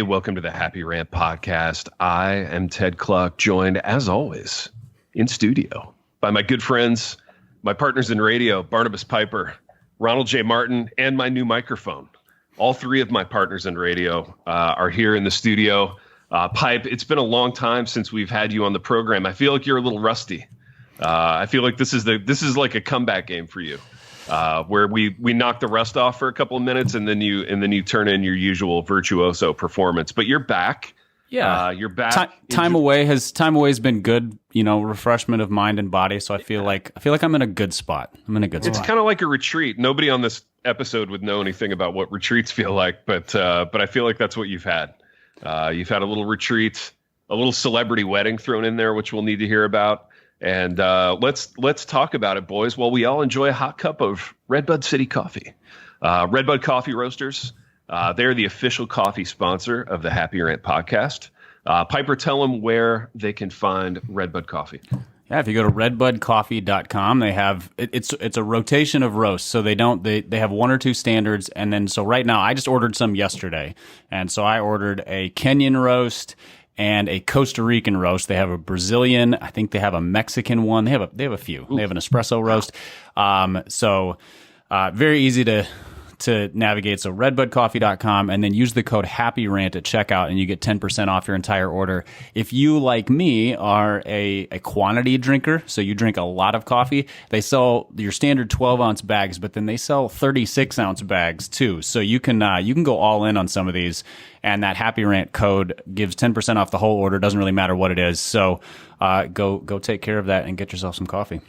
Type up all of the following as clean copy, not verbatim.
welcome to the Happy Rant podcast. I am Ted Cluck, joined as always in studio by my good friends, my partners in radio, Barnabas Piper, Ronald J. Martin, and my new microphone. All three of my partners in radio are here in the studio. Pipe, it's been a long time since we've had you on the program. I feel like you're a little rusty. I feel like this is like a comeback game for you. Where we knock the rust off for a couple of minutes and then you turn in your usual virtuoso performance. But you're back. Yeah, you're back. Time away has been good. Refreshment of mind and body. So I feel like I'm in a good spot. It's kind of like a retreat. Nobody on this episode would know anything about what retreats feel like, but I feel like that's what you've had. You've had a little retreat, a little celebrity wedding thrown in there, which we'll need to hear about. And let's talk about it, boys. Well, we all enjoy a hot cup of Redbud City coffee. Redbud Coffee Roasters. They're the official coffee sponsor of the Happy Rant podcast. Piper, tell them where they can find Redbud Coffee. Yeah, if you go to redbudcoffee.com, they have it's a rotation of roasts. So they have one or two standards, and then so right now I just ordered some yesterday, and so I ordered a Kenyan roast and a Costa Rican roast. They have a Brazilian. I think they have a Mexican one. They have a few. Ooh. They have an espresso roast. Very easy to navigate. So redbudcoffee.com, and then use the code HAPPYRANT at checkout and you get 10% off your entire order. If you, like me, are a quantity drinker, so you drink a lot of coffee, they sell your standard 12-ounce bags, but then they sell 36-ounce bags too. So you can go all in on some of these, and that Happy Rant code gives 10% off the whole order. Doesn't really matter what it is. So go take care of that and get yourself some coffee.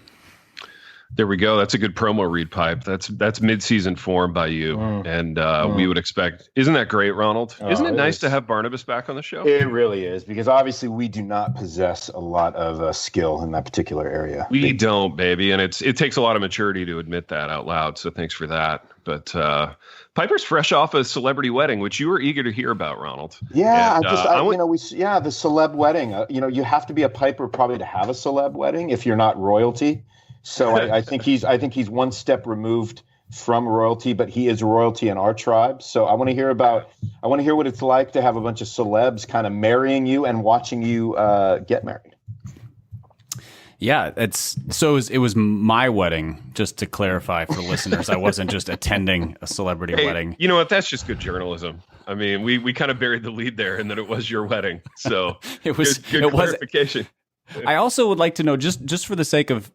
There we go. That's a good promo read, Pipe. That's mid-season form by you, and we would expect. Isn't that great, Ronald? Isn't it nice to have Barnabas back on the show? It really is, because obviously we do not possess a lot of skill in that particular area. We don't, baby, and it takes a lot of maturity to admit that out loud. So thanks for that. But Piper's fresh off a celebrity wedding, which you were eager to hear about, Ronald. Yeah, and, the celeb wedding. You have to be a Piper probably to have a celeb wedding if you're not royalty. So I think he's one step removed from royalty, but he is royalty in our tribe. So I want to hear what it's like to have a bunch of celebs kind of marrying you and watching you get married. Yeah, it was my wedding, just to clarify for listeners. I wasn't just attending a celebrity wedding. You know what? That's just good journalism. I mean, we kind of buried the lead there, and that it was your wedding. So it was good clarification. I also would like to know, just for the sake of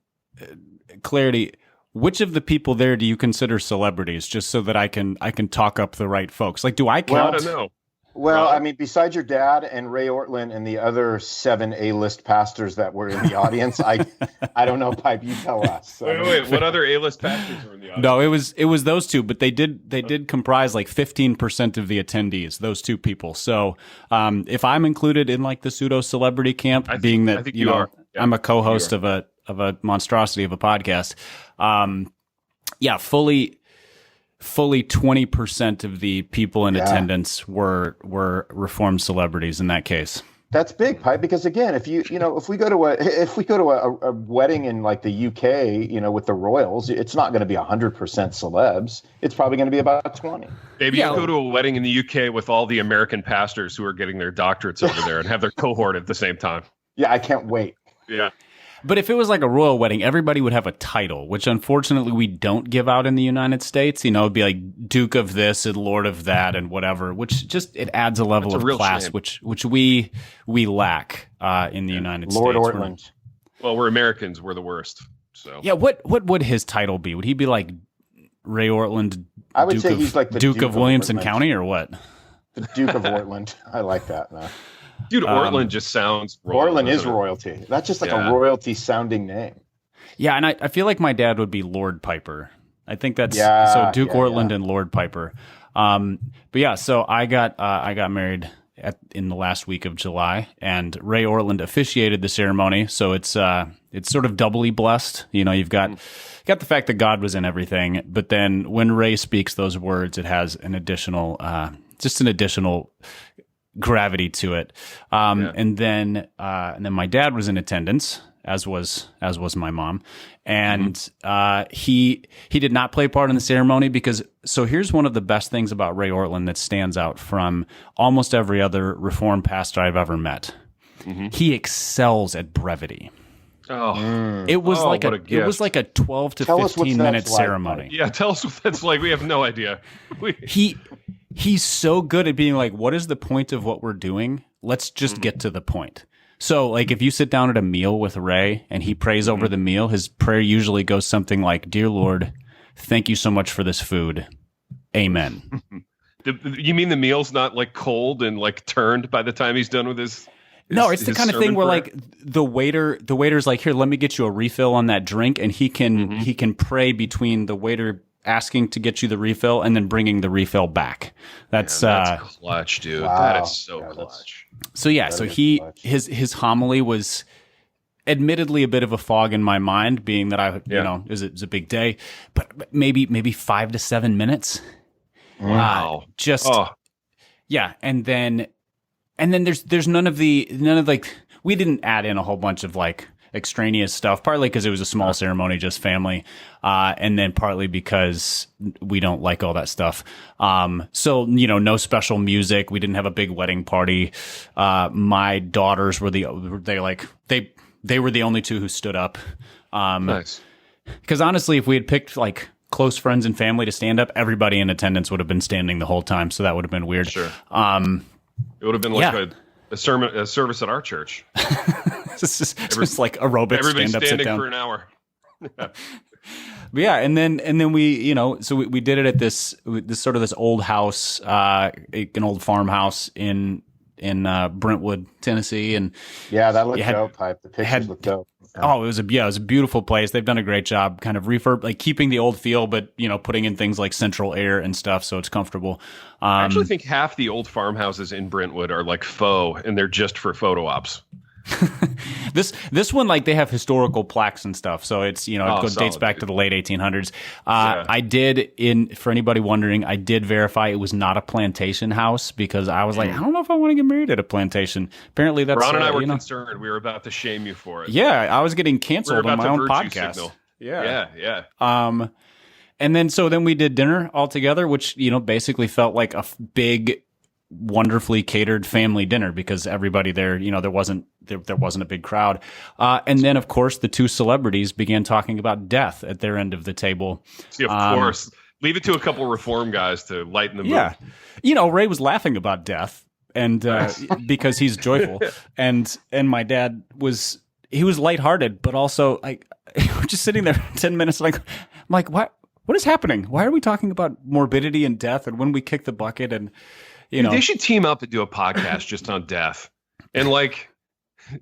clarity, which of the people there do you consider celebrities, just so that I can talk up the right folks? Like, do I count? Well, I don't know. Well, I mean, besides your dad and Ray Ortlund and the other 7 A-list pastors that were in the audience, I don't know, Pipe, you tell us. Wait, what other A-list pastors were in the audience? No, it was those two, but they did comprise like 15% of the attendees, those two people. So if I'm included in like the pseudo celebrity camp, I think you are. Yeah, I'm a co-host of a monstrosity of a podcast. Fully 20% of the people in attendance were Reformed celebrities in that case. That's big, Pipe, because again, if we go to a wedding in like the UK, with the royals, it's not going to be 100% celebs. It's probably going to be about 20. Maybe you go to a wedding in the UK with all the American pastors who are getting their doctorates over there and have their cohort at the same time. Yeah, I can't wait. Yeah. But if it was like a royal wedding, everybody would have a title, which unfortunately we don't give out in the United States. It'd be like Duke of this and Lord of that and whatever, which just it adds a level of class, shame. which we lack in the United Lord States. Ortlund. Well, we're Americans. We're the worst. So yeah, what would his title be? Would he be like Ray Ortlund? I would say he's like the Duke of Williamson County, or what? The Duke of Ortlund. I like that. No. Dude, Ortlund just sounds royal. Ortlund is royalty. That's just like a royalty sounding name. Yeah, and I feel like my dad would be Lord Piper. I think that's so Duke Ortlund and Lord Piper. But yeah, so I got married in the last week of July, and Ray Ortlund officiated the ceremony. So it's sort of doubly blessed. You've got the fact that God was in everything, but then when Ray speaks those words, it has an additional gravity to it. And then my dad was in attendance, as was my mom, and he did not play a part in the ceremony because. So here's one of the best things about Ray Ortlund that stands out from almost every other Reformed pastor I've ever met. Mm-hmm. He excels at brevity. Oh, it was like a 12 to 15 minute ceremony. Yeah, tell us what that's like. We have no idea. He's so good at being like, what is the point of what we're doing? Let's just get to the point. So, like, if you sit down at a meal with Ray and he prays over the meal, his prayer usually goes something like, "Dear Lord, thank you so much for this food. Amen." You mean the meal's not like cold and like turned by the time he's done with his? No, it's the kind of thing where like the waiter's like, "Here, let me get you a refill on that drink," and he can pray between the waiter asking to get you the refill and then bringing the refill back. That's clutch, dude. Wow. That is so clutch. So yeah, so his homily was admittedly a bit of a fog in my mind, being that it was a big day, but maybe 5 to 7 minutes. Wow. Yeah, and then there's none of like, we didn't add in a whole bunch of like extraneous stuff, partly because it was a small ceremony, just family, and then partly because we don't like all that stuff. So, no special music. We didn't have a big wedding party. My daughters were they were the only two who stood up. Nice. Because honestly, if we had picked like close friends and family to stand up, everybody in attendance would have been standing the whole time. So that would have been weird. Sure. It would have been like a service at our church. Just like aerobics. Everybody's stand up, standing sit down for an hour. Yeah, and then we, so we did it at this sort of this old house, an old farmhouse in Brentwood, Tennessee, and that looked dope. The pictures looked dope. Oh, it was a beautiful place. They've done a great job, kind of like keeping the old feel, but putting in things like central air and stuff, so it's comfortable. I actually think half the old farmhouses in Brentwood are like faux, and they're just for photo ops. This one, like, they have historical plaques and stuff, so it's dates back to the late 1800s. I did, for anybody wondering, I did verify it was not a plantation house, because I was like, I don't know if I want to get married at a plantation. Apparently that's Ron and I were concerned. We were about to shame you for it. Yeah, I was getting canceled on my own podcast. Signal. Yeah. And then we did dinner all together, which basically felt like a big, wonderfully catered family dinner, because everybody there, there wasn't a big crowd. And then, of course, the two celebrities began talking about death at their end of the table. See, of course. Leave it to a couple reform guys to lighten the mood. Yeah. Ray was laughing about death, and because he's joyful. and my dad was lighthearted, but also like, we're just sitting there 10 minutes like, I'm like, what is happening? Why are we talking about morbidity and death and when we kick the bucket? And Dude, they should team up and do a podcast just on death. And like,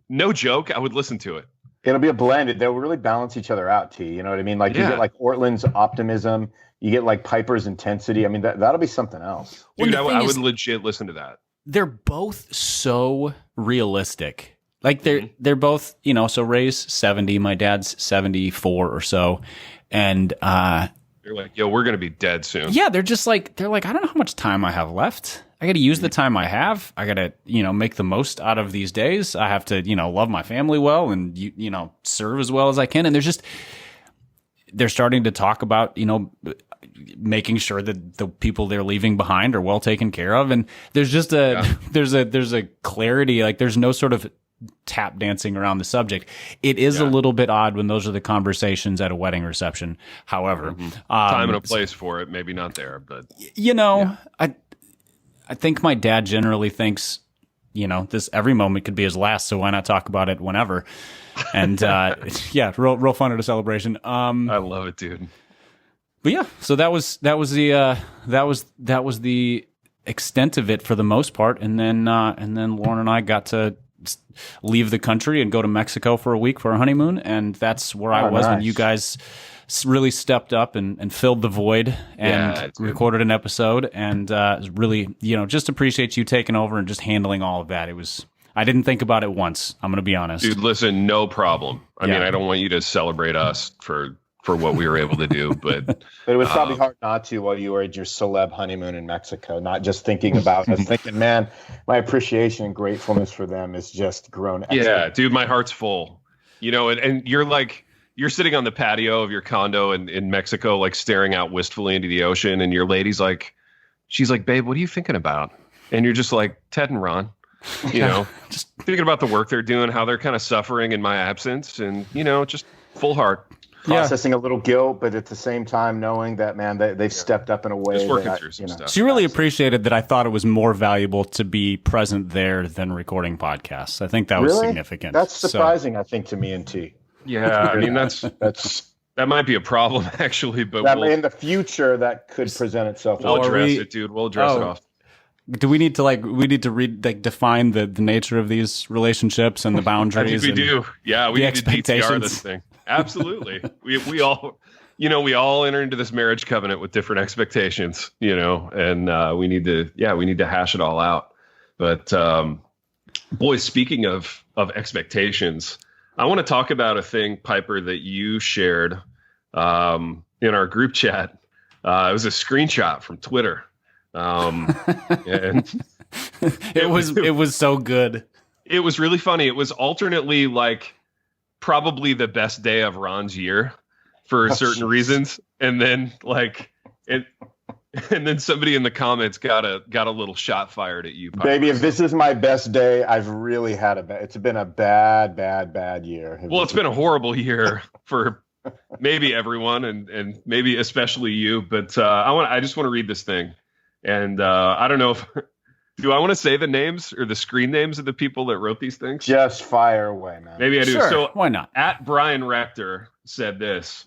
no joke, I would listen to it. It'll be a blend. They'll really balance each other out, T. You know what I mean? Like, you get like Ortlund's optimism, you get like Piper's intensity. I mean, that'll be something else. Dude, I would legit listen to that. They're both so realistic. Like, they're both, so Ray's 70, my dad's 74 or so. And they're like, yo, we're going to be dead soon. Yeah, they're like, I don't know how much time I have left. I got to use the time I have. I got to, make the most out of these days. I have to, love my family well and, serve as well as I can. And they're starting to talk about, making sure that the people they're leaving behind are well taken care of. And there's just there's a clarity. Like, there's no sort of tap dancing around the subject. It is a little bit odd when those are the conversations at a wedding reception. However, time and a place for it, maybe not there, but I think my dad generally thinks, this every moment could be his last, so why not talk about it whenever? And real fun at a celebration. I love it, dude. But yeah, so that was the extent of it for the most part, and then Lauren and I got to leave the country and go to Mexico for a week for our honeymoon, and that's where I was when you guys really stepped up and filled the void and recorded an episode, and really, just appreciate you taking over and just handling all of that. I didn't think about it once, I'm going to be honest. Dude, listen, no problem. I mean, I don't want you to celebrate us for what we were able to do, but it was probably hard not to while you were at your celeb honeymoon in Mexico, not just thinking about us, thinking, man, my appreciation and gratefulness for them is just grown. Yeah, dude, my heart's full. and you're sitting on the patio of your condo in Mexico, like staring out wistfully into the ocean, and your lady's like, she's like, babe, what are you thinking about? And you're just like, Ted and Ron, just thinking about the work they're doing, how they're kind of suffering in my absence, and just full heart. Processing a little guilt, but at the same time knowing that, man, they've stepped up in a way. Just working through some stuff. She really appreciated that I thought it was more valuable to be present there than recording podcasts. I think that was significant. That's surprising, I think, to me and T. Yeah, I mean, that might be a problem, actually. But in the future, that could present itself. We'll address it, dude. We'll address it off. Do we need to define the nature of these relationships and the boundaries? I think we do. Yeah, we need to DTR this thing. Absolutely. We all enter into this marriage covenant with different expectations, and we need to hash it all out. But boys, speaking of expectations, I want to talk about a thing, Piper, that you shared in our group chat. It was a screenshot from Twitter. And it was so good. It was really funny. It was alternately like probably the best day of Ron's year for certain reasons, and then and then somebody in the comments got a little shot fired at you, Piper. Baby, if this is my best day, I've really had it's been a bad year. Well, it's been a horrible year for maybe everyone, and maybe especially you. But I just want to read this thing, and I don't know if. Do I want to say the names or the screen names of the people that wrote these things? Just fire away, man. Maybe I do. Sure, so why not? At Brian Rector said this.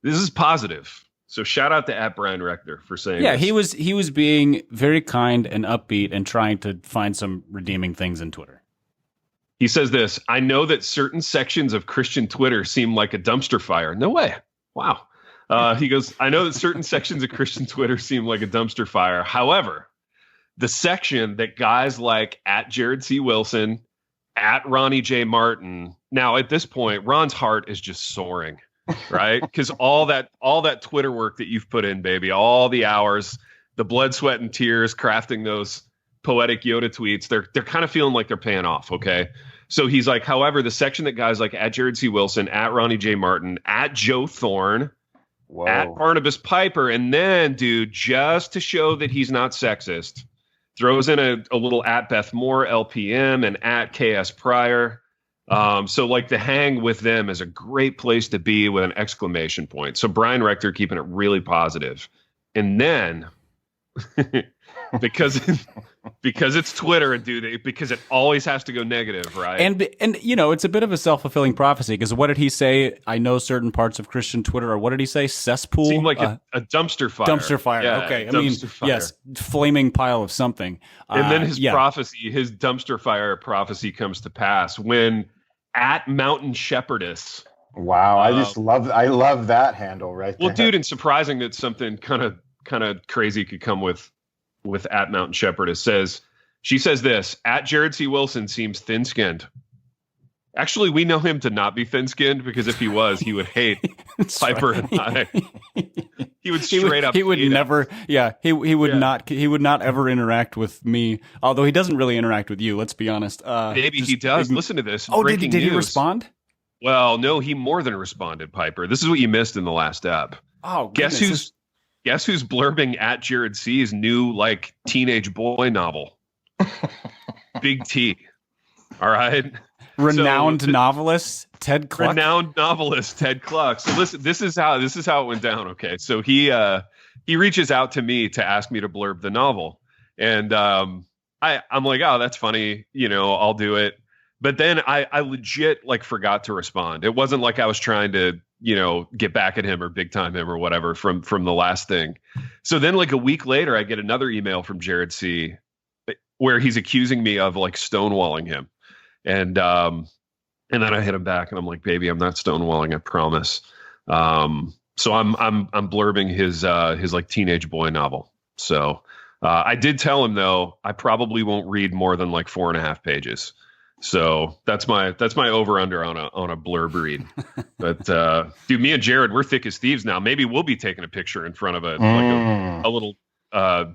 This is positive. So shout out to at Brian Rector for saying this. he was being very kind and upbeat and trying to find some redeeming things in Twitter. He says this. I know that certain sections of Christian Twitter seem like a dumpster fire. No way. Wow. He goes, I know that certain sections of Christian Twitter seem like a dumpster fire. However, the section that guys like at Jared C. Wilson, at Ronnie J. Martin. Now, at this point, Ron's heart is just soaring, right? Because all that Twitter work that you've put in, baby, all the hours, the blood, sweat, and tears, crafting those poetic Yoda tweets, they're kind of feeling like they're paying off, okay? So he's like, however, the section that guys like at Jared C. Wilson, at Ronnie J. Martin, at Joe Thorne, at Barnabas Piper, and then, dude, just to show that he's not sexist, throws in a little at Beth Moore LPM and at KS Pryor. So like the hang with them is a great place to be with an exclamation point. So Brian Rector keeping it really positive. And then because it's Twitter, dude, because it always has to go negative, right? And it's a bit of a self-fulfilling prophecy, because what did he say? I know certain parts of Christian Twitter, or what did he say? Cesspool? Seemed like a dumpster fire. Dumpster fire. Yeah, okay. fire. Yes, flaming pile of something. And then his prophecy, his dumpster fire prophecy comes to pass when at Mountain Shepherdess. Wow, I love that handle right there. Well, dude, and surprising that something kind of crazy could come with at Mountain Shepherdess. She says this, at Jared C. Wilson seems thin-skinned. Actually, we know him to not be thin-skinned, because if he was, he would hate Piper and I. He would straight up. He would never. He would not. He would not ever interact with me. Although he doesn't really interact with you. Let's be honest. Maybe he does. Listen to this. Oh, did he respond? Well, no, he more than responded, Piper. This is what you missed in the last ep. Oh, Guess who's blurbing at Jared C's new teenage boy novel? Big T. All right. Renowned novelist Ted Cluck. Renowned novelist Ted Cluck. So listen, this is how it went down. Okay, so he reaches out to me to ask me to blurb the novel, and I'm like, oh, that's funny, I'll do it. But then I legit forgot to respond. It wasn't like I was trying to get back at him or big time him or whatever from the last thing. So then a week later, I get another email from Jared C. where he's accusing me of stonewalling him. And then I hit him back and I'm like, baby, I'm not stonewalling, I promise. So I'm blurbing his teenage boy novel. So I did tell him though, I probably won't read more than 4.5 pages. So that's my over under on a blurb read. But dude, me and Jared, we're thick as thieves now. Maybe we'll be taking a picture in front of a little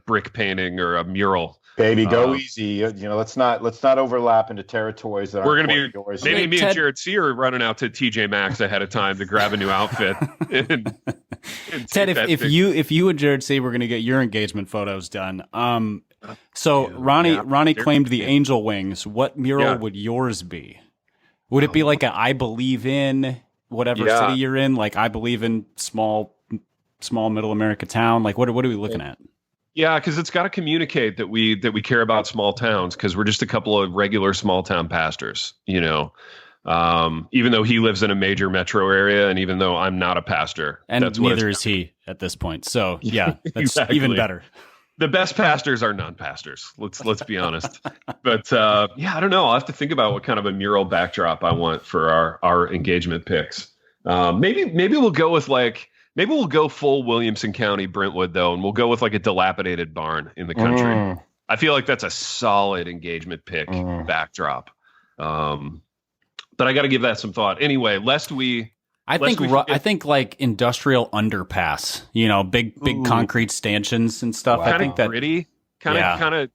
brick painting or a mural Baby, go easy. Let's not overlap into territories that we're aren't going to be yours. maybe me and Jared C are running out to TJ Maxx ahead of time to grab a new outfit. and Ted, if you and Jared C were going to get your engagement photos done, so Ronnie claimed the angel wings. What mural would yours be? Would it be like a I believe in whatever city you're in? Like I believe in small middle America town. Like what are we looking at? Yeah, because it's got to communicate that we care about small towns, because we're just a couple of regular small town pastors, even though he lives in a major metro area, and even though I'm not a pastor, and neither is he at this point. So yeah, that's even better. The best pastors are non-pastors. Let's be honest. But I don't know. I'll have to think about what kind of a mural backdrop I want for our engagement pics. Maybe we'll go with maybe we'll go full Williamson County, Brentwood, though, and we'll go with like a dilapidated barn in the country. I feel like that's a solid engagement pic backdrop. But I got to give that some thought. Anyway, I think like industrial underpass, big concrete stanchions and stuff. Wow. I think that gritty, kind of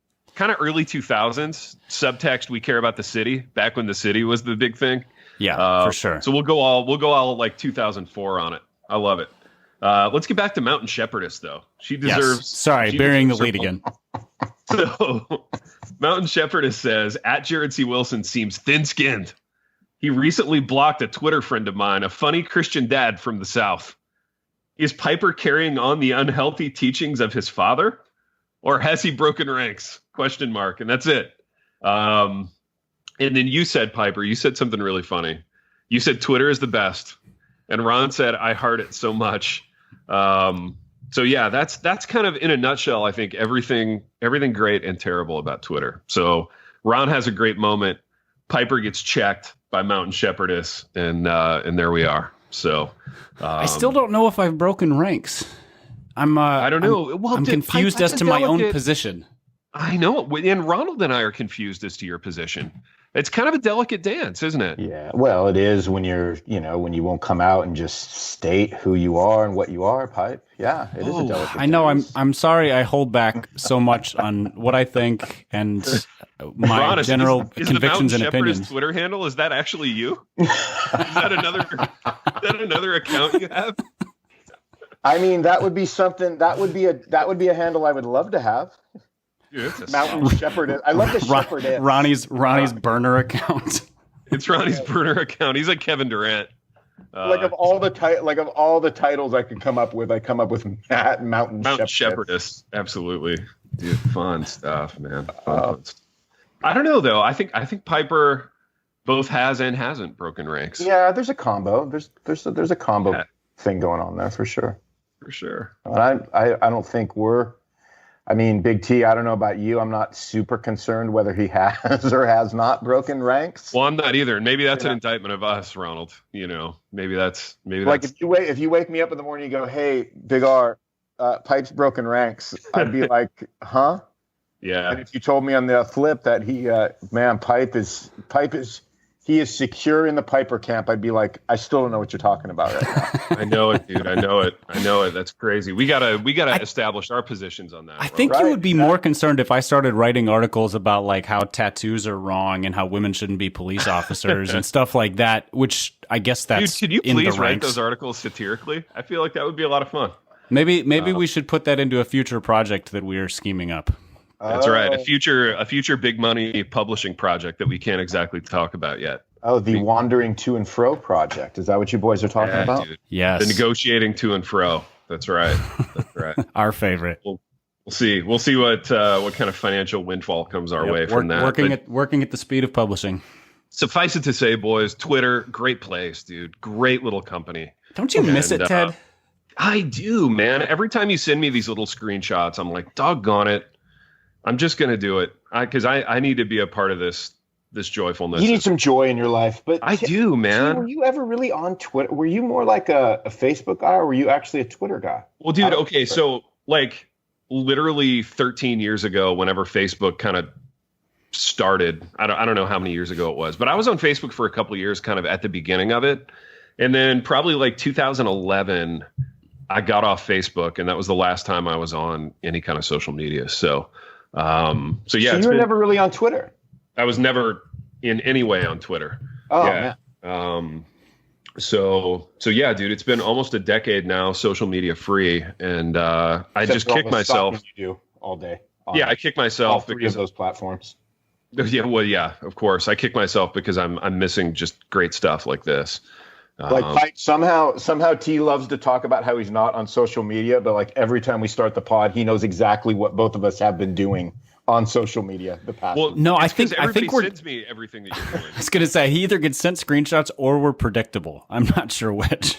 early 2000s subtext. We care about the city back when the city was the big thing. Yeah, for sure. So we'll go all like 2004 on it. I love it. Let's get back to Mountain Shepherdess, though. She deserves. Yes. Sorry, burying the lead again. So, Mountain Shepherdess says, at Jared C. Wilson seems thin-skinned. He recently blocked a Twitter friend of mine, a funny Christian dad from the South. Is Piper carrying on the unhealthy teachings of his father? Or has he broken ranks? ? And that's it. And then you said, Piper, you said something really funny. You said Twitter is the best. And Ron said, I heart it so much. So yeah, that's kind of in a nutshell, I think everything great and terrible about Twitter. So Ron has a great moment. Piper gets checked by Mountain Shepherdess, and there we are. So I still don't know if I've broken ranks. I don't know. I'm confused as to my own position. I know. And Ronald and I are confused as to your position. It's kind of a delicate dance, isn't it? Yeah. Well, it is when when you won't come out and just state who you are and what you are, Pipe. Yeah, it is a delicate I know. dance. I'm sorry I hold back so much on what I think and my Ron, general is convictions the and opinions. Twitter handle, is that actually you? Is that another account you have? I mean, that would be something. That would be a handle I would love to have. Dude, Mountain Shepherdess. I love the Shepherdess. Ronnie's burner account. It's Ronnie's burner account. He's like Kevin Durant. Of all the titles I could come up with, I come up with Mountain Shepherdess. Absolutely, dude. Fun stuff, man. Fun stuff. I don't know though. I think Piper both has and hasn't broken ranks. Yeah, there's a combo. There's a combo thing going on there for sure. For sure. I don't think I mean, Big T, I don't know about you. I'm not super concerned whether he has or has not broken ranks. Well, I'm not either. And maybe that's an indictment of us, Ronald. Maybe that's like if you wake me up in the morning, you go, "Hey, Big R, Pipe's broken ranks." I'd be like, "Huh?" Yeah. And if you told me on the flip that Pipe is secure in the Piper camp, I'd be like, I still don't know what you're talking about right now. I know it, dude. I know it. That's crazy. We gotta establish our positions on that. I think you would be more concerned if I started writing articles about like how tattoos are wrong and how women shouldn't be police officers and stuff like that. Which I guess that's. Dude, could you please write those articles satirically? I feel like that would be a lot of fun. Maybe we should put that into a future project that we are scheming up. That's right. A future big money publishing project that we can't exactly talk about yet. Oh, the Wandering To and Fro project. Is that what you boys are talking about? Dude. Yes. The negotiating to and fro. That's right. That's right. Our favorite. We'll see. We'll see what kind of financial windfall comes our way from that. Working at the speed of publishing. Suffice it to say, boys, Twitter, great place, dude. Great little company. Don't you miss it, Ted? I do, man. Every time you send me these little screenshots, I'm like, doggone it. I'm just going to do it because I need to be a part of this joyfulness. You need some joy in your life. But I do, man. Were you ever really on Twitter? Were you more like a Facebook guy or were you actually a Twitter guy? Well, dude, okay. So like literally 13 years ago, whenever Facebook kind of started, I don't know how many years ago it was, but I was on Facebook for a couple of years kind of at the beginning of it. And then probably like 2011, I got off Facebook and that was the last time I was on any kind of social media. So, So yeah, so you were never really on Twitter. I was never in any way on Twitter. Oh yeah. man. So yeah, dude, it's been almost a decade now, social media free, and I just kick myself. You do all day. Yeah, I kick myself all three because of those platforms. Yeah, well, yeah, of course, I kick myself because I'm missing just great stuff like this. Like somehow T loves to talk about how he's not on social media, but like every time we start the pod, he knows exactly what both of us have been doing on social media the past. Well, no, I think we're sends me everything that you're doing. I was gonna say he either gets sent screenshots or we're predictable. I'm not sure which.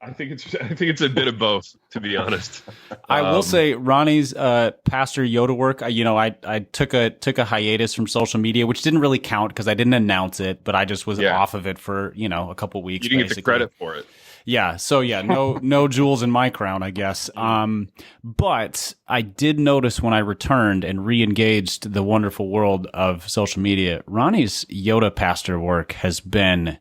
I think it's a bit of both, to be honest. I will say Ronnie's Pastor Yoda work. I took a hiatus from social media, which didn't really count because I didn't announce it, but I just was off of it for a couple weeks. You didn't get the credit for it. Yeah. So yeah, no jewels in my crown, I guess. But I did notice when I returned and re-engaged the wonderful world of social media, Ronnie's Yoda pastor work has been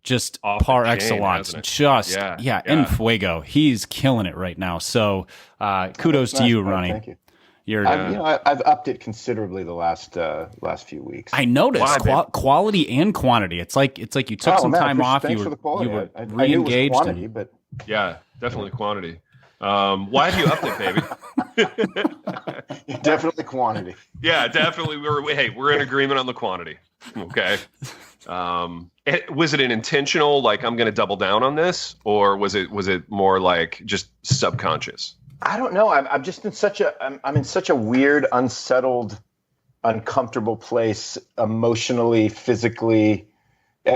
just par excellence. Just in fuego. He's killing it right now. So kudos to you, Ronnie. Thank you. I've upped it considerably the last few weeks. I noticed quality and quantity. It's like you took some time off. Thanks for the quality. You were I knew it was quantity, but yeah, definitely quantity. Why have you upped it, baby? Definitely quantity. Yeah, definitely. We're in agreement on the quantity. Okay. Was it an intentional, like, I'm going to double down on this, or was it more like just subconscious? I don't know. I'm just in I'm in such a weird, unsettled, uncomfortable place emotionally, physically,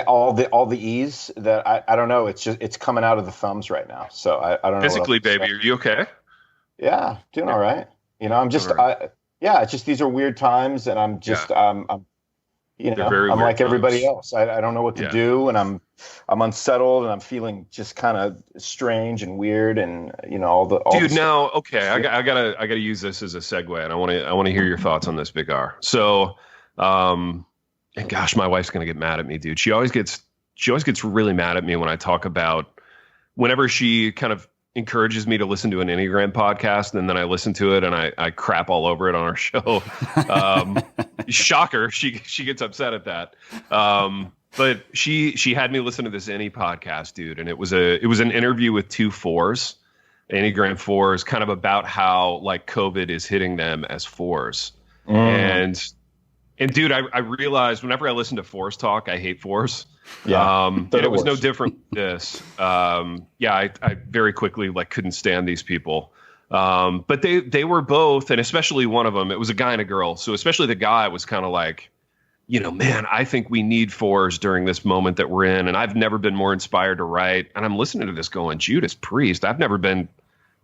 all the ease that I don't know. It's coming out of the thumbs right now. So I don't know. Physically, baby, are you okay? Yeah, doing all right. I'm just it's just these are weird times, and I'm just I'm like everybody else. I don't know what to do, and I'm unsettled, and I'm feeling just kind of strange and weird, and all the dude. Now, okay, I gotta use this as a segue, and I want to hear your thoughts on this, Big R. So, and gosh, my wife's gonna get mad at me, dude. She always gets really mad at me when I talk about whenever she kind of encourages me to listen to an Enneagram podcast, and then I listen to it and I crap all over it on our show. Shocker, she gets upset at that. But she had me listen to this Ennie podcast, dude, and it was an interview with two fours, Enneagram fours, kind of about how like COVID is hitting them as fours. And dude, I realized whenever I listen to fours talk, I hate fours. Yeah, and it was no different with this. I very quickly couldn't stand these people. But they were both, and especially one of them, it was a guy and a girl. So especially the guy was kind of like, man, I think we need fours during this moment that we're in. And I've never been more inspired to write. And I'm listening to this going, Judas Priest, I've never been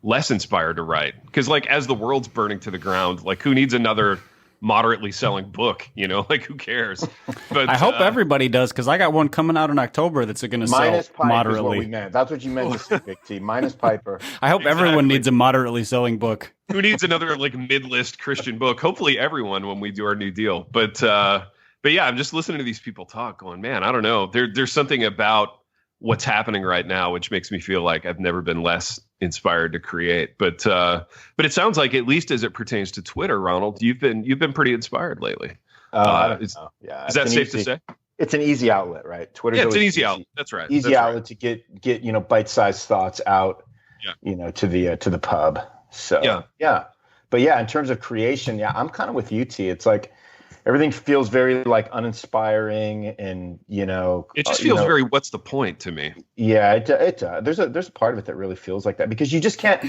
less inspired to write. Because as the world's burning to the ground, who needs another moderately selling book, who cares? But I hope everybody does, because I got one coming out in October that's going to sell moderately. Is what we meant. That's what you meant to say, Big T. Minus Piper. I hope everyone needs a moderately selling book. Who needs another mid-list Christian book? Hopefully everyone when we do our new deal. But yeah, I'm just listening to these people talk, going, man, I don't know. There's something about what's happening right now which makes me feel like I've never been less inspired to create. But it sounds like, at least as it pertains to Twitter, Ronald, you've been pretty inspired lately. Is that safe to say? It's an easy outlet, right? Twitter. Yeah, it's an easy outlet. That's right. Easy outlet to get bite-sized thoughts out. Yeah. To the pub. So yeah. But yeah, in terms of creation, I'm kind of with you, T. It's like everything feels very uninspiring, and it just feels very what's the point to me. Yeah, it there's a part of it that really feels like that, because you just can't,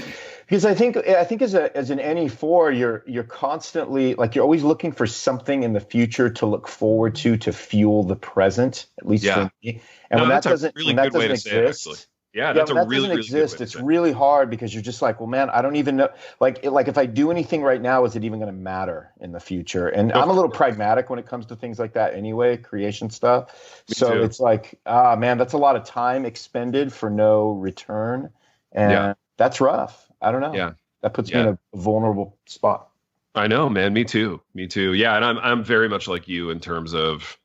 because I think as an NE4 you're constantly you're always looking for something in the future to look forward to fuel the present, at least for me. And when that doesn't exist. Yeah, that's a really, really exist. It's really hard, because you're just like, well, man, I don't even know. If I do anything right now, is it even going to matter in the future? And I'm a little pragmatic when it comes to things like that anyway, creation stuff. So it's like, man, that's a lot of time expended for no return. And that's rough. I don't know. Yeah. That puts me in a vulnerable spot. I know, man. Me too. Yeah. And I'm very much like you in terms of,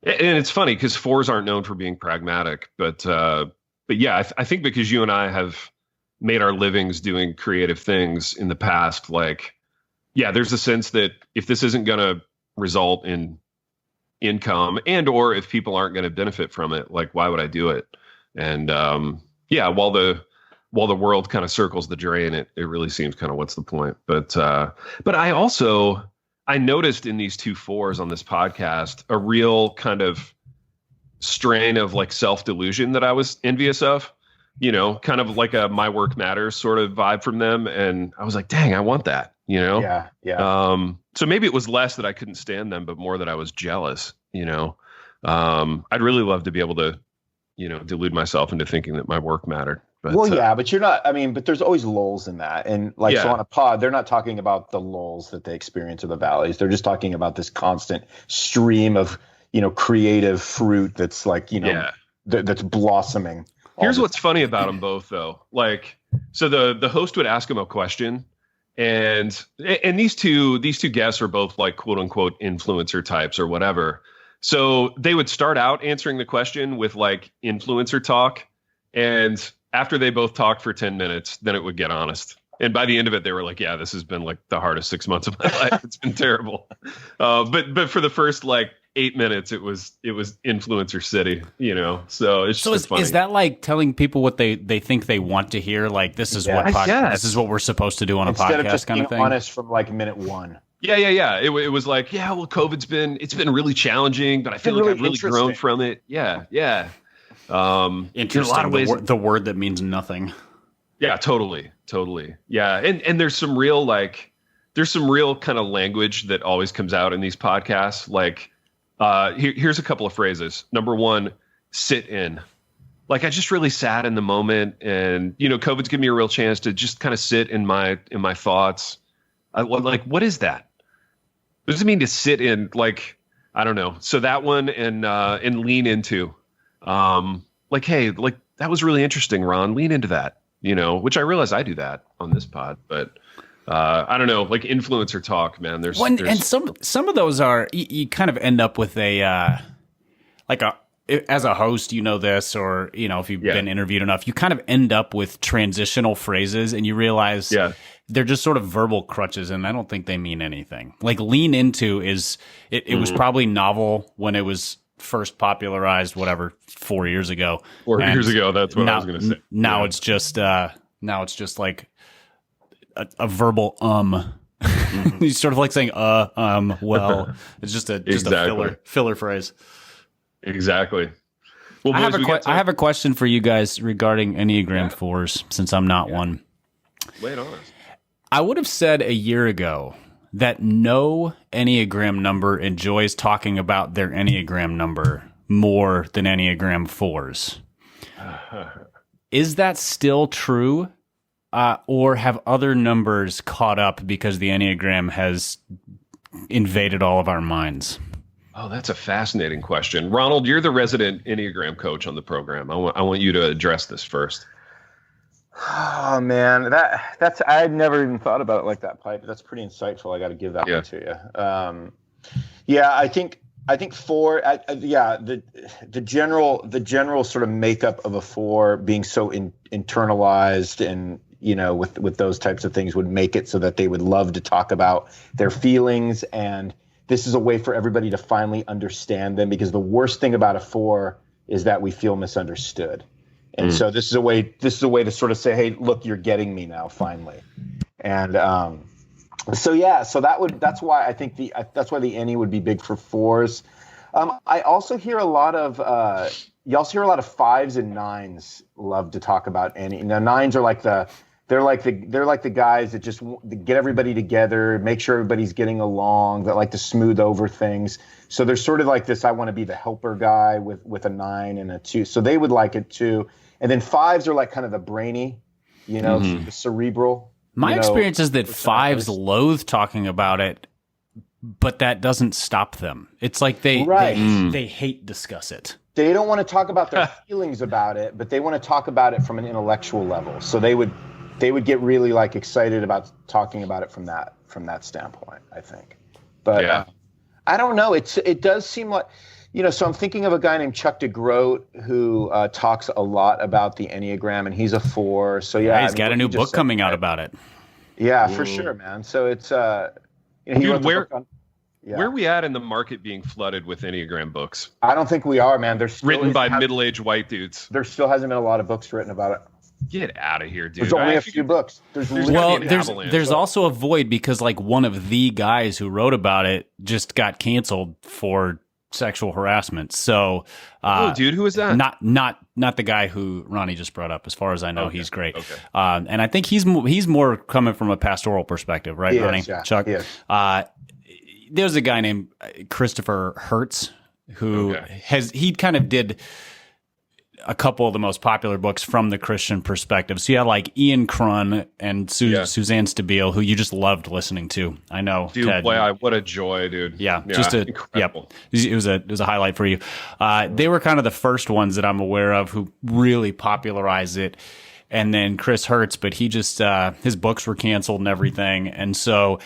and it's funny because fours aren't known for being pragmatic, but yeah, I think because you and I have made our livings doing creative things in the past, yeah, there's a sense that if this isn't going to result in income and or if people aren't going to benefit from it, like why would I do it? And yeah, while the world kind of circles the drain, it really seems kind of what's the point? But I noticed in these 2 4s on this podcast a real kind of strain of like self-delusion that I was envious of, kind of like a my work matters sort of vibe from them. And I was like, dang, I want that, Yeah. So maybe it was less that I couldn't stand them, but more that I was jealous, I'd really love to be able to, delude myself into thinking that my work mattered. But, but you're not, but there's always lulls in that. And so on a pod, they're not talking about the lulls that they experience or the valleys. They're just talking about this constant stream of, creative fruit that's like, that's blossoming. Here's what's funny about them both though. Like, so the host would ask him a question and these two guests are both like quote unquote influencer types or whatever. So they would start out answering the question with like influencer talk. And after they both talked for 10 minutes, then it would get honest. And by the end of it, they were like, yeah, this has been like the hardest 6 months of my life. It's been terrible. But for the first like 8 minutes, it was influencer city, so it's just funny. Is that like telling people what they think they want to hear? Like this is this is what we're supposed to do on Instead a podcast of just kind of being thing. honest from like minute 1. Yeah. It was like, yeah, well, it's been really challenging, but I feel like I've really grown from it. Yeah. Interesting. In a lot of ways, the word that means nothing. Yeah, totally. Yeah, and there's some real kind of language that always comes out in these podcasts. Like, here's a couple of phrases. Number 1, sit in. Like I just really sat in the moment, and COVID's given me a real chance to just kind of sit in my thoughts. Like, what is that? What does it mean to sit in? Like, I don't know. So that one and lean into, like, hey, like that was really interesting, Ron. Lean into that, which I realize I do that on this pod, but I don't know, like influencer talk, man. There's and some of those are you kind of end up with a as a host, this, or if you've been interviewed enough, you kind of end up with transitional phrases, and you realize they're just sort of verbal crutches, and I don't think they mean anything. Like lean into it was probably novel when it was first popularized, 4 years ago. 4 years ago, that's what I was going to say. Now it's just like a verbal You sort of like saying well. It's just a filler phrase. Exactly. Well, boys, I have a question for you guys regarding Enneagram 4s, since I'm not one. Lay it on us. I would have said a year ago that no Enneagram number enjoys talking about their Enneagram number more than Enneagram 4s. Is that still true? Or have other numbers caught up because the Enneagram has invaded all of our minds? Oh, that's a fascinating question. Ronald, you're the resident Enneagram coach on the program. I want you to address this first. Oh man, that's I'd never even thought about it like that, Pipe. That's pretty insightful. I got to give that one to you. I think 4. The general sort of makeup of a 4 being so internalized and with those types of things would make it so that they would love to talk about their feelings, and this is a way for everybody to finally understand them, because the worst thing about a 4 is that we feel misunderstood. And so this is a way to sort of say, hey, look, you're getting me now, finally. And that's why I think that's why the Ennie would be big for 4s. I also hear a lot of 5s and 9s love to talk about Ennie. Now 9s are they're like the guys that just get everybody together, make sure everybody's getting along, that like to smooth over things. So there's sort of like this, I want to be the helper guy with a 9 and a 2. So they would like it too. And then 5s are like kind of the brainy, the cerebral. My experience is that 5s loathe talking about it, but that doesn't stop them. It's like they hate discuss it. They don't want to talk about their feelings about it, but they want to talk about it from an intellectual level. So they would get really like excited about talking about it from that standpoint, I think. But I don't know. It does seem like, so I'm thinking of a guy named Chuck DeGroat who talks a lot about the Enneagram, and he's a 4. So he's got a new book coming out about it. Yeah, Whoa. for sure, man. So it's he Dude, wrote the book on. Yeah. Where are we at in the market being flooded with Enneagram books? I don't think we are, man. There's still written by middle-aged white dudes. There still hasn't been a lot of books written about it. Get out of here, dude. There's only a few books. There's also a void because like one of the guys who wrote about it just got canceled for sexual harassment. So, dude, who is that? Not the guy who Ronnie just brought up. As far as I know, he's great. Okay. And I think he's more coming from a pastoral perspective, right, Ronnie? Yeah. Chuck. There's a guy named Christopher Hertz who he kind of did a couple of the most popular books from the Christian perspective. So you had like Ian Crun and Suzanne Stabile, who you just loved listening to. I know, dude. Ted. Boy, what a joy, dude. Yeah, incredible. It was a highlight for you. They were kind of the first ones that I'm aware of who really popularized it. And then Chris Hertz, but he just his books were canceled and everything, and so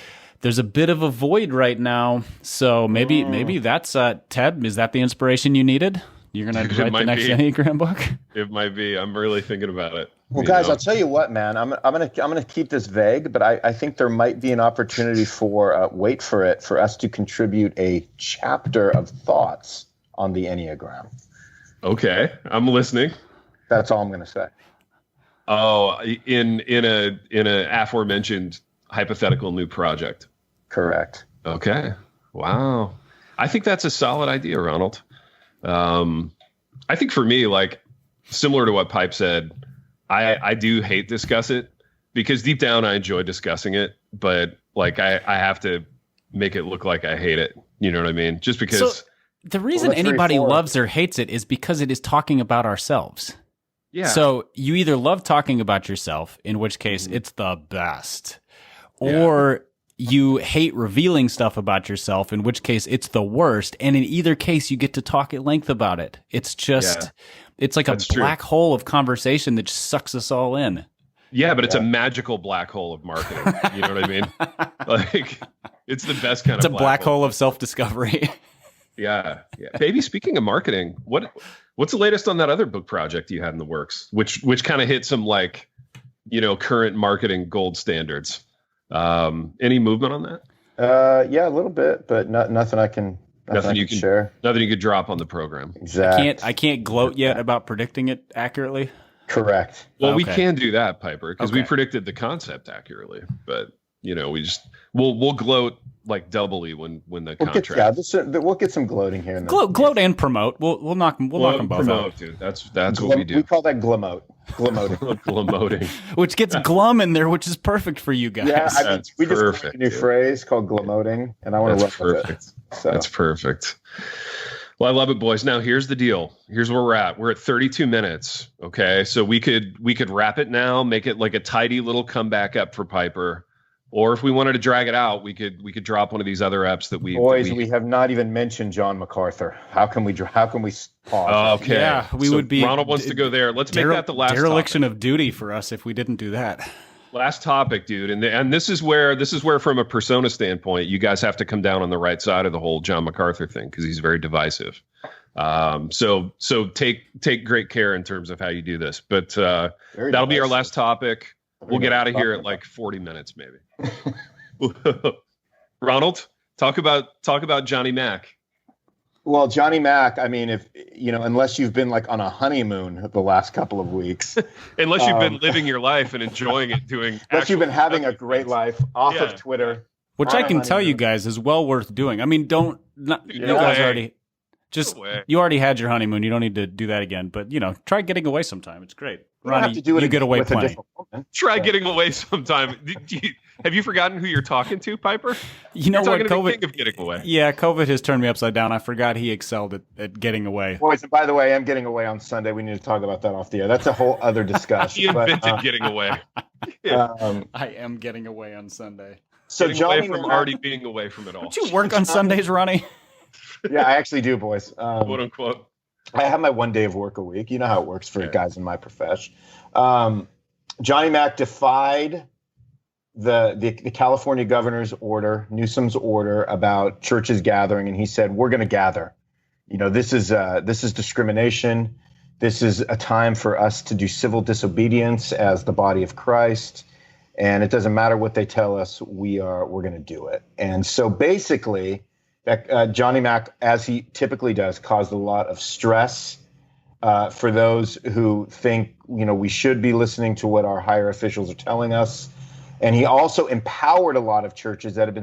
there's a bit of a void right now. So maybe that's Ted. Is that the inspiration you needed? You're going to write the next Enneagram book? It might be. I'm really thinking about it. Well, guys, I'll tell you what, man. I'm gonna keep this vague, but I think there might be an opportunity for wait for it for us to contribute a chapter of thoughts on the Enneagram. Okay, I'm listening. That's all I'm gonna say. Oh, in a aforementioned hypothetical new project. Correct. Okay. Wow. I think that's a solid idea, Ronald. I think for me, like similar to what Pipe said, I do hate discuss it because deep down I enjoy discussing it, but like I have to make it look like I hate it. You know what I mean? Just because. So the reason anybody loves or hates it is because it is talking about ourselves. Yeah. So you either love talking about yourself, in which case it's the best, or you hate revealing stuff about yourself, in which case it's the worst. And in either case, you get to talk at length about it. It's just, it's like a black hole of conversation that just sucks us all in. Yeah, but it's a magical black hole of marketing. You know what I mean? Like, it's the best kind of black hole of self-discovery. Yeah. Baby, speaking of marketing, what's the latest on that other book project you had in the works, which kind of hit some like, current marketing gold standards? Any movement on that? Yeah, a little bit, but nothing I can share. Nothing you could drop on the program. Exactly. I can't gloat yet about predicting it accurately. Correct. Well, we can do that, Piper, because we predicted the concept accurately. But we'll gloat like doubly when the contract. We'll get some gloating here. Gloat and promote. We'll knock them both out. Dude. That's what we do. We call that glomoting. Glomoting. Which gets glum in there, which is perfect for you guys. Yeah, we just created a new phrase called glomoting, and I want to run with it. So. That's perfect. Well, I love it, boys. Now, here's the deal. Here's where we're at. We're at 32 minutes. Okay, so we could wrap it now, make it like a tidy little comeback up for Piper. Or if we wanted to drag it out, we could drop one of these other apps that we. Boys, we have not even mentioned John MacArthur. How can we pause? Okay, yeah, we would be. Ronald wants to go there. Let's make that the last dereliction topic. Of duty for us if we didn't do that. Last topic, dude, and this is where from a persona standpoint, you guys have to come down on the right side of the whole John MacArthur thing because he's very divisive. So take great care in terms of how you do this. But that'll be our last topic. We'll get out of here at like 40 minutes, maybe. Ronald, talk about Johnny Mac. Well, Johnny Mac, I mean, if unless you've been like on a honeymoon the last couple of weeks, unless you've been living your life and enjoying it, unless you've been having a great life off of Twitter, which I can tell you guys is well worth doing. I mean, you guys already. You already had your honeymoon. You don't need to do that again. But try getting away sometime. It's great. Ronnie, you get away plenty. Try getting away sometime. Have you forgotten who you're talking to, Piper? You know what? COVID, king of getting away. Yeah, COVID has turned me upside down. I forgot he excelled at getting away. Boys, and by the way, I'm getting away on Sunday. We need to talk about that off the air. That's a whole other discussion. He invented getting away. I am getting away on Sunday. So getting away from already being away from it all. Don't you work on Sundays, Ronnie? Yeah, I actually do, boys. Quote unquote. I have my one day of work a week. You know how it works for guys in my profession. Johnny Mac defied the California governor's order, Newsom's order about churches gathering, and he said, "We're going to gather. This is discrimination. This is a time for us to do civil disobedience as the body of Christ." And it doesn't matter what they tell us, we're going to do it. And so basically, that Johnny Mac, as he typically does, caused a lot of stress for those who think, we should be listening to what our higher officials are telling us. And he also empowered a lot of churches that have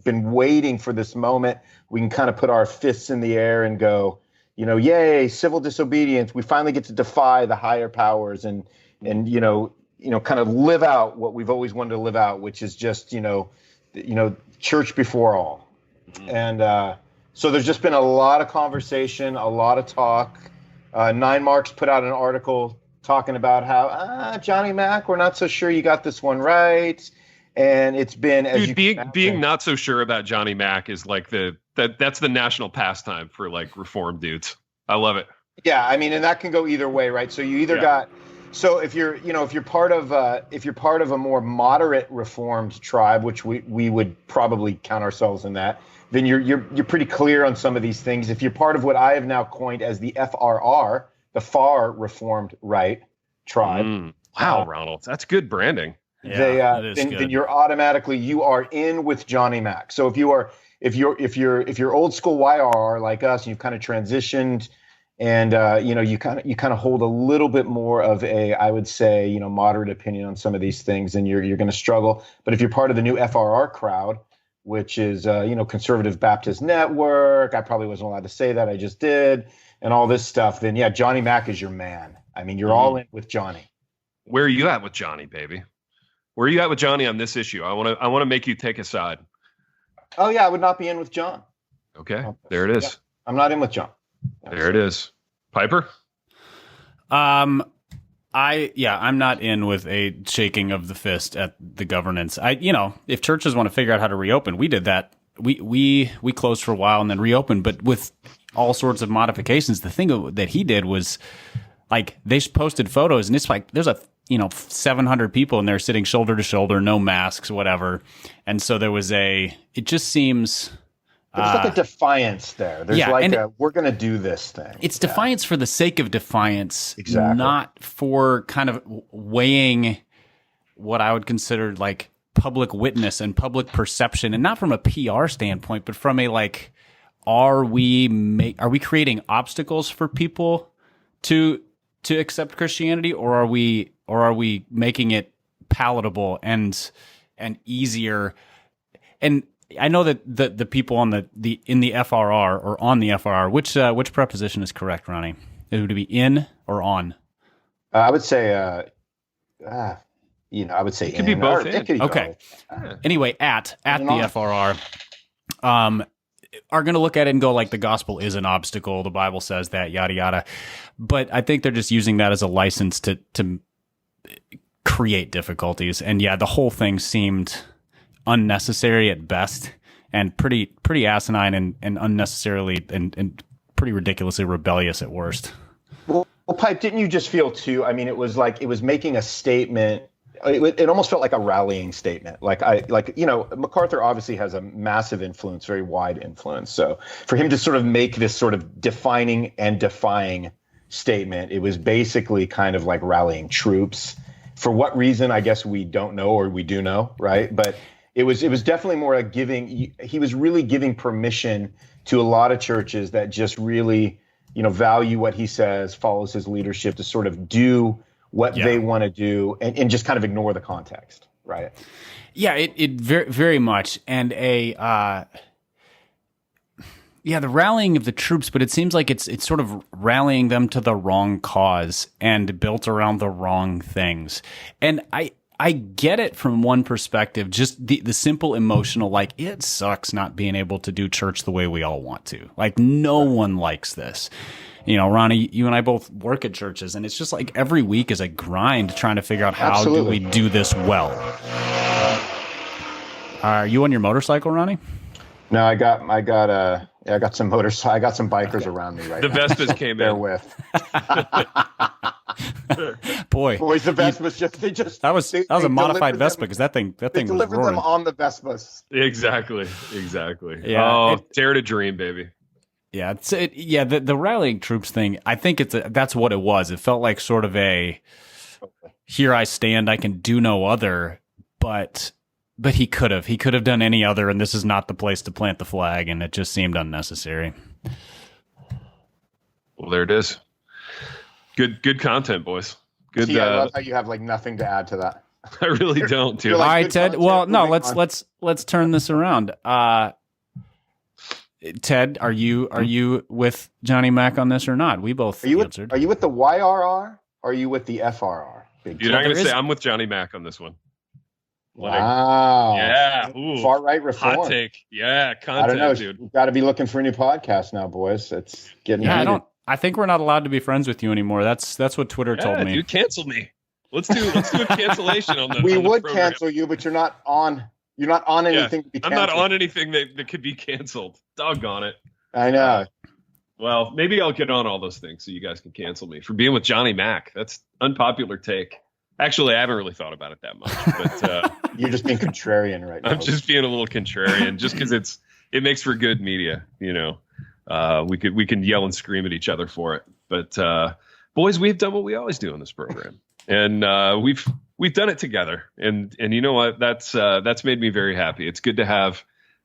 been waiting for this moment. We can kind of put our fists in the air and go, yay, civil disobedience. We finally get to defy the higher powers and kind of live out what we've always wanted to live out, which is just, church before all. Mm-hmm. And so there's just been a lot of conversation, a lot of talk. 9 Marks put out an article talking about how, Johnny Mac, we're not so sure you got this one right. And it's been, as being not so sure about Johnny Mac is like that's the national pastime for like reform dudes. I love it. Yeah, I mean, and that can go either way, right? So you either got, so if you're part of a more moderate reformed tribe, which we would probably count ourselves in that, then you're pretty clear on some of these things. If you're part of what I have now coined as the FRR, the far reformed right tribe. Wow, Ronald, that's good branding. Yeah, then you're automatically, you are in with Johnny Mac. So if you're old school YRR like us, and you've kind of transitioned, and you kind of hold a little bit more of a, I would say, moderate opinion on some of these things, then you're going to struggle. But if you're part of the new FRR crowd, which is Conservative Baptist Network, I probably wasn't allowed to say that, I just did, and all this stuff, then yeah, Johnny Mac is your man. I mean, you're all in with Johnny. Where are you at with Johnny, baby? Where are you at with Johnny on this issue? I want to make you take a side. Oh yeah, I would not be in with John. Okay, there it is. Yeah, I'm not in with John. There it is. Piper? I'm not in with a shaking of the fist at the governance. If churches want to figure out how to reopen, we did that. We closed for a while and then reopened, but with all sorts of modifications. The thing that he did was, like, they posted photos, and it's like there's 700 people and they're sitting shoulder to shoulder, no masks, whatever. And so it just seems. There's like a defiance there. There's we're going to do this thing. It's defiance for the sake of defiance. Exactly. Not for kind of weighing what I would consider like public witness and public perception, and not from a PR standpoint, but from a like, are we creating obstacles for people to accept Christianity, or are we making it palatable and easier? And I know that the people on the in the FRR or on the FRR, which preposition is correct, Ronnie? It would be in or on? I would say, I would say it could be both. Okay. Anyway, at the FRR, are going to look at it and go like, the gospel is an obstacle. The Bible says that, yada yada. But I think they're just using that as a license to create difficulties. And yeah, the whole thing seemed unnecessary at best, and pretty asinine and unnecessarily and pretty ridiculously rebellious at worst. Well, Pipe, didn't you just feel too? I mean, it was like it was making a statement. It almost felt like a rallying statement. MacArthur obviously has a massive influence, very wide influence. So for him to sort of make this sort of defining and defying statement, it was basically kind of like rallying troops. For what reason, I guess we don't know, or we do know, right? But it was definitely more like giving. He was really giving permission to a lot of churches that just really, value what he says, follows his leadership, to sort of do what they want to do, and just kind of ignore the context, right? Yeah, it very, very much. And the rallying of the troops, but it seems like it's sort of rallying them to the wrong cause and built around the wrong things. And I get it from one perspective, just the simple emotional, like, it sucks not being able to do church the way we all want to. Like, no one likes this. Ronnie, you and I both work at churches, and it's just like every week is a grind trying to figure out how do we do this well. Are you on your motorcycle, Ronnie? No, I got some motorcycle. I got some bikers around me right now. The Vespas came in. With. Boys, the Vespas that was a modified Vespa, because that thing was delivered roaring. them on the Vespas. Exactly. Yeah, dare to dream, baby. Yeah, the rallying troops thing, I think that's what it was. It felt like sort of a, here I stand, I can do no other. but he could have done any other, and this is not the place to plant the flag, and it just seemed unnecessary. Well, there it is. Good content, boys. Good. See, I love how you have like nothing to add to that. I really don't, dude. All like, right, Ted. Well, no, let's turn this around. Ted, are you with Johnny Mac on this or not? We both answered. Are you with the YRR? Or are you with the FRR? You're not going to say I'm with Johnny Mac on this one. Wow. Yeah. Ooh. Far right reform. Hot take. Yeah. Content, I don't know, dude. We've got to be looking for a new podcast now, boys. It's getting heated. I think we're not allowed to be friends with you anymore. That's what Twitter told me. Dude, cancel me. Let's do a cancellation on the. We would program. cancel you, but you're not on. You're not on anything to be canceled. I'm not on anything that could be canceled. Doggone it. I know. Well, maybe I'll get on all those things so you guys can cancel me for being with Johnny Mac. That's unpopular take. Actually, I haven't really thought about it that much, but you're just being contrarian right now. I'm just being a little contrarian, just because it makes for good media. You know, we can yell and scream at each other for it. But boys, we've done what we always do in this program, and we've done it together. And you know what? That's made me very happy. It's good to have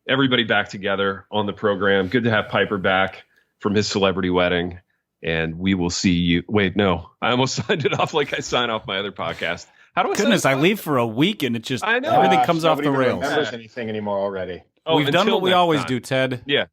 everybody back together on the program. Good to have Piper back from his celebrity wedding. And we will see you. Wait, no, I almost signed it off like I sign off my other podcast. How do I? Goodness, I leave for a week and it just everything comes off the rails. Nobody remembers anything anymore already. Oh, we've done what we always do, Ted. Yeah,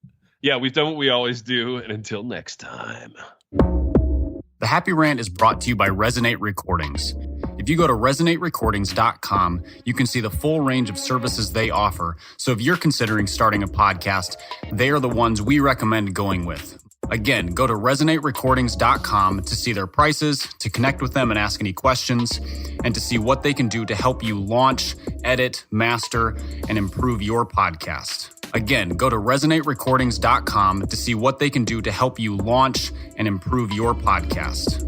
we've done what we always do. And until next time. The Happy Rant is brought to you by Resonate Recordings. If you go to resonaterecordings.com, you can see the full range of services they offer. So if you're considering starting a podcast, they are the ones we recommend going with. Again, go to resonaterecordings.com to see their prices, to connect with them and ask any questions, and to see what they can do to help you launch, edit, master, and improve your podcast. Again, go to resonaterecordings.com to see what they can do to help you launch and improve your podcast.